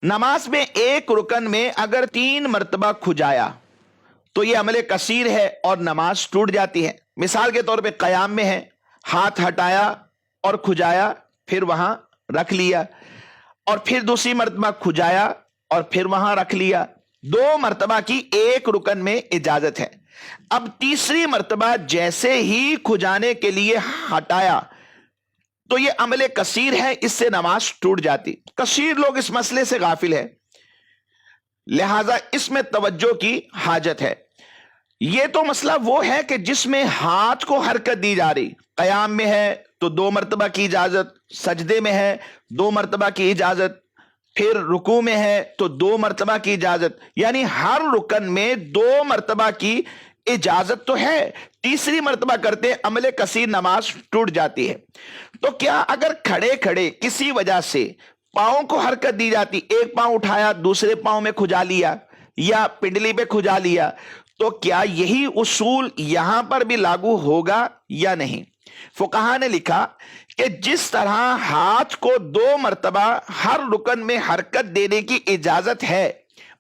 नमाज में एक रुकन में अगर 3 मरतबा खुजाया तो यह अमल कसीर है और नमाज टूट जाती है। मिसाल के तौर पे कयाम में है, हाथ हटाया और खुजाया, फिर वहां रख लिया, और फिर दूसरी मरतबा खुजाया और फिर वहां रख लिया। 2 मरतबा की एक रुकन में इजाजत है। अब तीसरी मरतबा जैसे ही खुजाने के लिए हटाया तो यह अमल कसीर है, इससे नमाज टूट जाती। कसीर लोग इस मसले से गाफिल है, लिहाजा इसमें तवज्जो की हाजत है। यह तो मसला वो है कि जिसमें हाथ को हरकत दी जा रही, कयाम में है तो 2 मरतबा की इजाजत, सजदे में है 2 मरतबा की इजाजत, फिर रुकू में है तो 2 मरतबा की इजाजत, यानी हर रुकन में 2 मरतबा की इजाजत तो है। तीसरी मरतबा करते अमले कसीर नमाज टूट जाती है। तो क्या अगर खड़े खड़े किसी वजह से पांव को हरकत दी जाती, एक पांव उठाया दूसरे पांव में खुजा लिया या पिंडली पे खुजा लिया, तो क्या यही उसूल यहां पर भी लागू होगा या नहीं? फुकहा ने लिखा कि जिस तरह हाथ को 2 मरतबा हर रुकन में हरकत देने की इजाजत है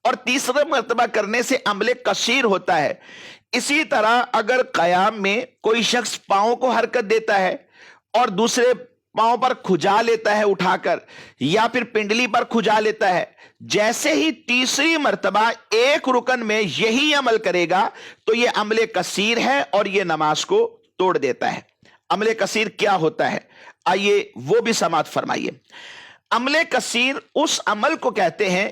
और तीसरे मरतबा करने से अमले कसीर होता है, इसी तरह अगर कयाम में कोई शख्स पांव को हरकत देता है और दूसरे पांव पर खुजा लेता है उठाकर, या फिर पिंडली पर खुजा लेता है, जैसे ही तीसरी मरतबा एक रुकन में यही अमल करेगा तो यह अमले कसीर है और यह नमाज को तोड़ देता है। अमले कसीर क्या होता है, आइए वो भी समाअत फरमाइए। अमले कसीर उस अमल को कहते हैं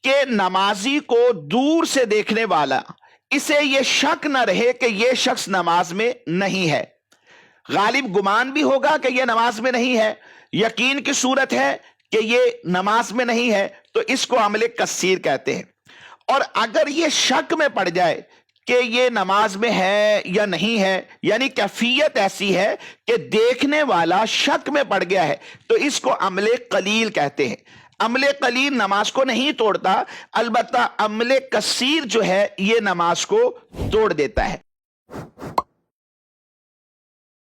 कि नमाजी को दूर से देखने वाला, इसे यह शक न रहे कि यह शख्स नमाज में नहीं है। गालिब गुमान भी होगा कि यह नमाज में नहीं है, यकीन की सूरत है कि यह नमाज में नहीं है, तो इसको अमले कसीर कहते हैं। और अगर यह शक में पड़ जाए कि यह नमाज में है या नहीं है, यानी कैफियत ऐसी है कि देखने वाला शक में पड़ गया है, तो इसको अमले कलील कहते हैं। अमले कलील नमाज को नहीं तोड़ता, अलबत्ता अमले कसीर जो है यह नमाज को तोड़ देता है।